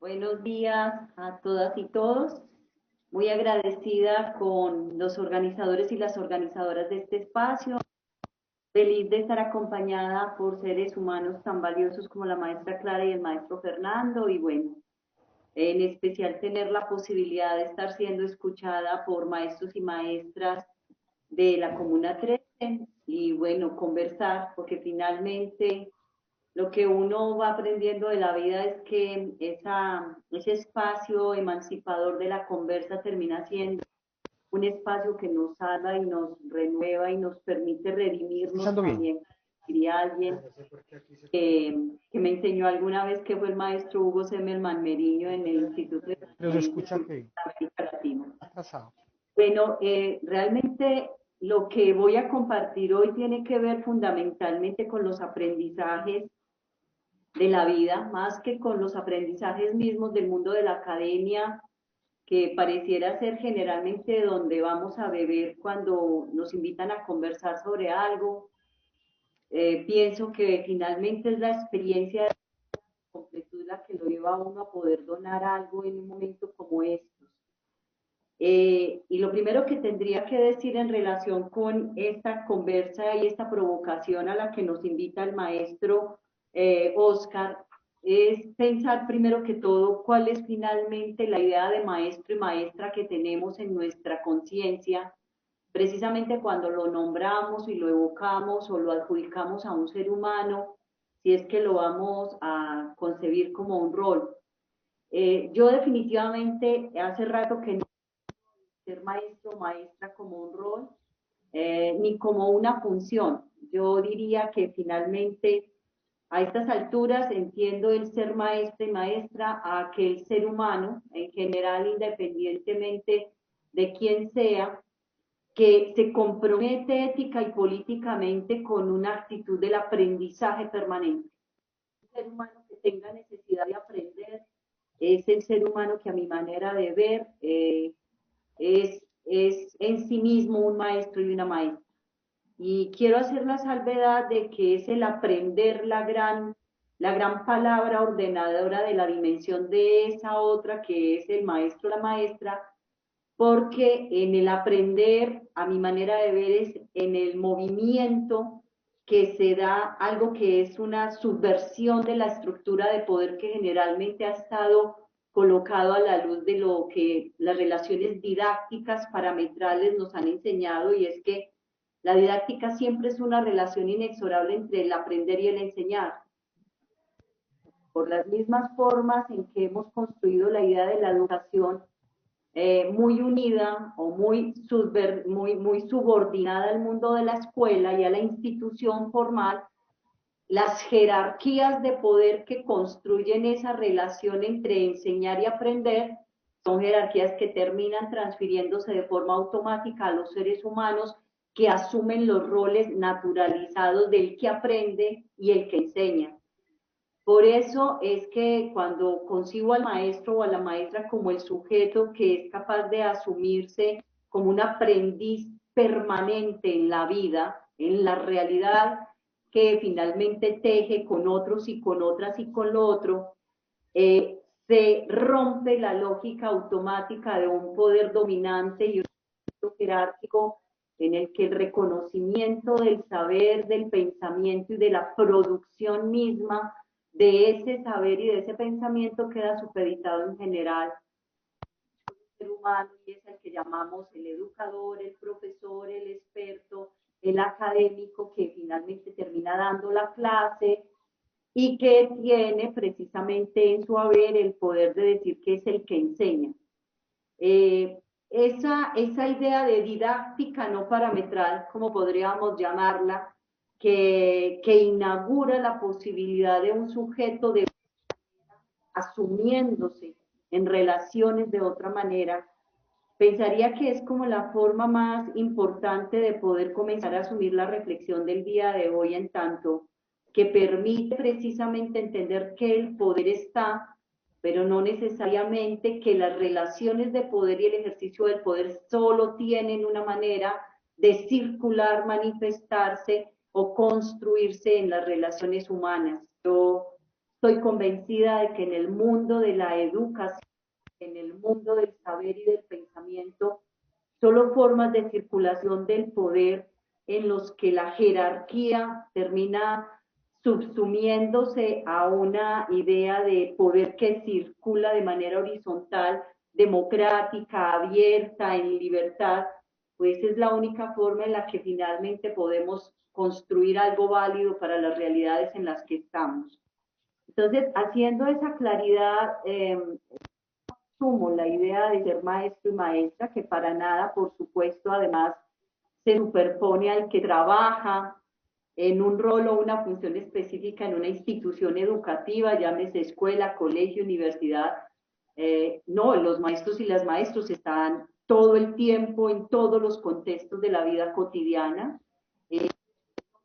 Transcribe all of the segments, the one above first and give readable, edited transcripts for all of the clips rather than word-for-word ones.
Buenos días a todas y todos. Muy agradecida con los organizadores y las organizadoras de este espacio. Feliz de estar acompañada por seres humanos tan valiosos como la maestra Clara y el maestro Fernando. Y bueno, en especial tener la posibilidad de estar siendo escuchada por maestros y maestras de la Comuna 13 y bueno, conversar, porque finalmente lo que uno va aprendiendo de la vida es que ese espacio emancipador de la conversa termina siendo un espacio que nos sana y nos renueva y nos permite redimirnos Escuchando bien. también. Diría alguien que me enseñó alguna vez que fue el maestro Hugo Semelman Meriño en el Instituto de Pero se Pensamiento y escucha Cultura que de América Latina. atrasado. Bueno, realmente lo que voy a compartir hoy tiene que ver fundamentalmente con los aprendizajes de la vida, más que con los aprendizajes mismos del mundo de la academia, que pareciera ser generalmente donde vamos a beber cuando nos invitan a conversar sobre algo. Pienso que finalmente es la experiencia de completud la que lo lleva a uno a poder donar algo en un momento como estos. Y lo primero que tendría que decir en relación con esta conversa y esta provocación a la que nos invita el maestro Oscar es pensar primero que todo cuál es finalmente la idea de maestro y maestra que tenemos en nuestra conciencia, precisamente cuando lo nombramos y lo evocamos o lo adjudicamos a un ser humano, si es que lo vamos a concebir como un rol. Yo definitivamente hace rato que no ser maestro o maestra como un rol, ni como una función. Yo diría que finalmente a estas alturas entiendo el ser maestra y maestra a aquel ser humano, en general, independientemente de quién sea, que se compromete ética y políticamente con una actitud del aprendizaje permanente. Un ser humano que tenga necesidad de aprender es el ser humano que a mi manera de ver es en sí mismo un maestro y una maestra. Y quiero hacer la salvedad de que es el aprender la gran palabra ordenadora de la dimensión de esa otra que es el maestro o la maestra, porque en el aprender, a mi manera de ver, es en el movimiento que se da algo que es una subversión de la estructura de poder que generalmente ha estado colocado a la luz de lo que las relaciones didácticas parametrales nos han enseñado, y es que la didáctica siempre es una relación inexorable entre el aprender y el enseñar. Por las mismas formas en que hemos construido la idea de la educación, muy unida o muy subordinada al mundo de la escuela y a la institución formal, las jerarquías de poder que construyen esa relación entre enseñar y aprender son jerarquías que terminan transfiriéndose de forma automática a los seres humanos que asumen los roles naturalizados del que aprende y el que enseña. Por eso es que cuando concibo al maestro o a la maestra como el sujeto que es capaz de asumirse como un aprendiz permanente en la vida, en la realidad que finalmente teje con otros y con otras y con lo otro, se rompe la lógica automática de un poder dominante y un poder jerárquico en el que el reconocimiento del saber, del pensamiento y de la producción misma de ese saber y de ese pensamiento queda supeditado en general al ser humano, y es el que llamamos el educador, el profesor, el experto, el académico que finalmente termina dando la clase y que tiene precisamente en su haber el poder de decir que es el que enseña. Esa idea de didáctica no parametral, como podríamos llamarla, que inaugura la posibilidad de un sujeto de asumiéndose en relaciones de otra manera, pensaría que es como la forma más importante de poder comenzar a asumir la reflexión del día de hoy, en tanto que permite precisamente entender que el poder está, pero no necesariamente que las relaciones de poder y el ejercicio del poder solo tienen una manera de circular, manifestarse o construirse en las relaciones humanas. Yo Estoy convencida de que en el mundo de la educación, en el mundo del saber y del pensamiento, solo formas de circulación del poder en los que la jerarquía termina subsumiéndose a una idea de poder que circula de manera horizontal, democrática, abierta, en libertad, pues es la única forma en la que finalmente podemos construir algo válido para las realidades en las que estamos. Entonces, haciendo esa claridad, sumo la idea de ser maestro y maestra, que para nada, por supuesto, además se superpone al que trabaja en un rol o una función específica en una institución educativa, llámese escuela, colegio, universidad. No, los maestros y las maestras están todo el tiempo en todos los contextos de la vida cotidiana.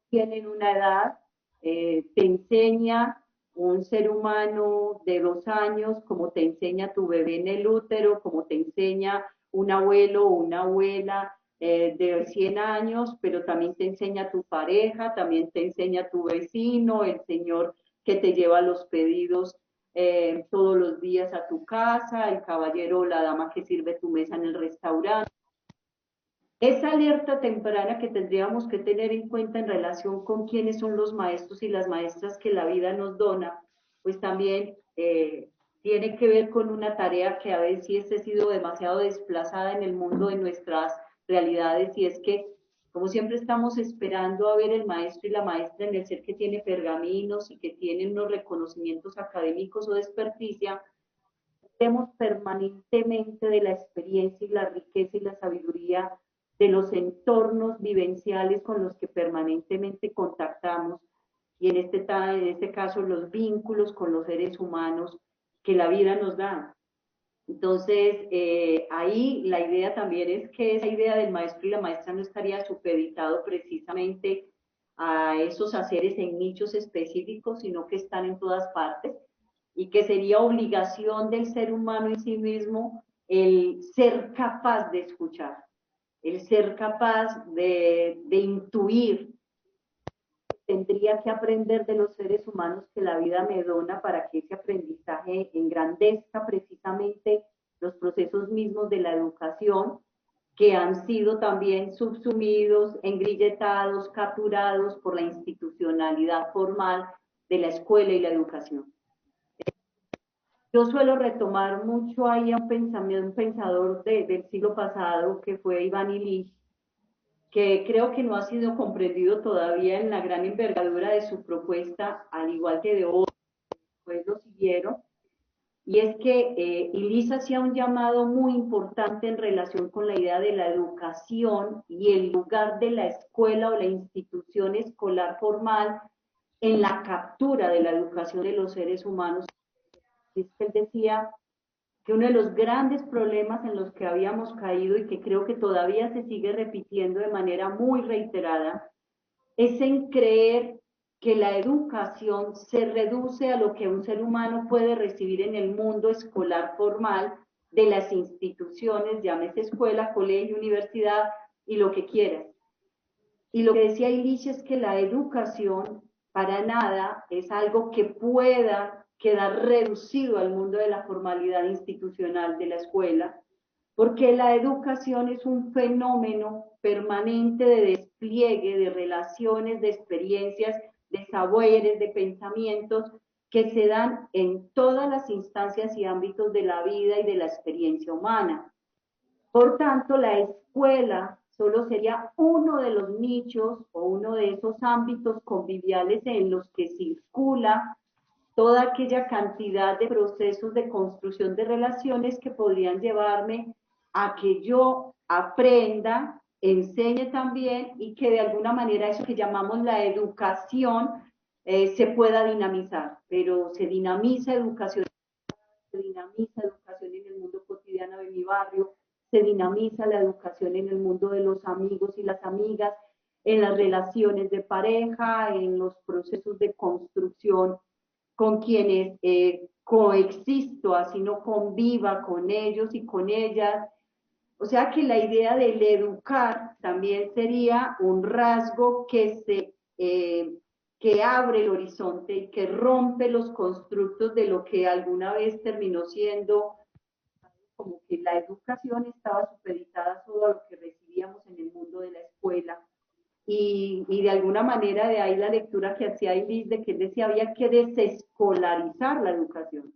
Tienen una edad, te enseña un ser humano de 2 años, como te enseña tu bebé en el útero, como te enseña un abuelo o una abuela de 100 años, pero también te enseña tu pareja, también te enseña tu vecino, el señor que te lleva los pedidos todos los días a tu casa, el caballero o la dama que sirve tu mesa en el restaurante. Esa alerta temprana que tendríamos que tener en cuenta en relación con quiénes son los maestros y las maestras que la vida nos dona, pues también tiene que ver con una tarea que a veces he sido demasiado desplazada en el mundo de nuestras realidades, y es que como siempre estamos esperando a ver el maestro y la maestra en el ser que tiene pergaminos y que tiene unos reconocimientos académicos o de experticia, vemos permanentemente de la experiencia y la riqueza y la sabiduría de los entornos vivenciales con los que permanentemente contactamos, y en este caso los vínculos con los seres humanos que la vida nos da. Entonces, ahí la idea también es que esa idea del maestro y la maestra no estaría supeditado precisamente a esos haceres en nichos específicos, sino que están en todas partes, y que sería obligación del ser humano en sí mismo el ser capaz de escuchar, el ser capaz de intuir. Tendría que aprender de los seres humanos que la vida me dona para que ese aprendizaje engrandezca precisamente los procesos mismos de la educación, que han sido también subsumidos, engrilletados, capturados por la institucionalidad formal de la escuela y la educación. Yo suelo retomar mucho ahí a un pensador del siglo pasado, que fue Iván Illich, que creo que no ha sido comprendido todavía en la gran envergadura de su propuesta, al igual que de otros, pues lo siguieron, y es que Illich hacía un llamado muy importante en relación con la idea de la educación y el lugar de la escuela o la institución escolar formal en la captura de la educación de los seres humanos. Y es que él decía que uno de los grandes problemas en los que habíamos caído, y que creo que todavía se sigue repitiendo de manera muy reiterada, es en creer que la educación se reduce a lo que un ser humano puede recibir en el mundo escolar formal de las instituciones, llámese escuela, colegio, universidad y lo que quieras. Y lo que decía Illich es que la educación para nada es algo que pueda quedar reducido al mundo de la formalidad institucional de la escuela, porque la educación es un fenómeno permanente de despliegue de relaciones, de experiencias, de saberes, de pensamientos que se dan en todas las instancias y ámbitos de la vida y de la experiencia humana. Por tanto, la escuela solo sería uno de los nichos o uno de esos ámbitos conviviales en los que circula toda aquella cantidad de procesos de construcción de relaciones que podrían llevarme a que yo aprenda, enseñe también, y que de alguna manera eso que llamamos la educación se pueda dinamizar. Pero se dinamiza educación en el mundo cotidiano de mi barrio, se dinamiza la educación en el mundo de los amigos y las amigas, en las relaciones de pareja, en los procesos de construcción con quienes coexisto, así no conviva con ellos y con ellas. O sea que la idea del educar también sería un rasgo que abre el horizonte y que rompe los constructos de lo que alguna vez terminó siendo como que la educación estaba supeditada solo a lo que recibíamos en el mundo de la escuela. Y de alguna manera de ahí la lectura que hacía Ibis de que él decía había que desescolarizar la educación.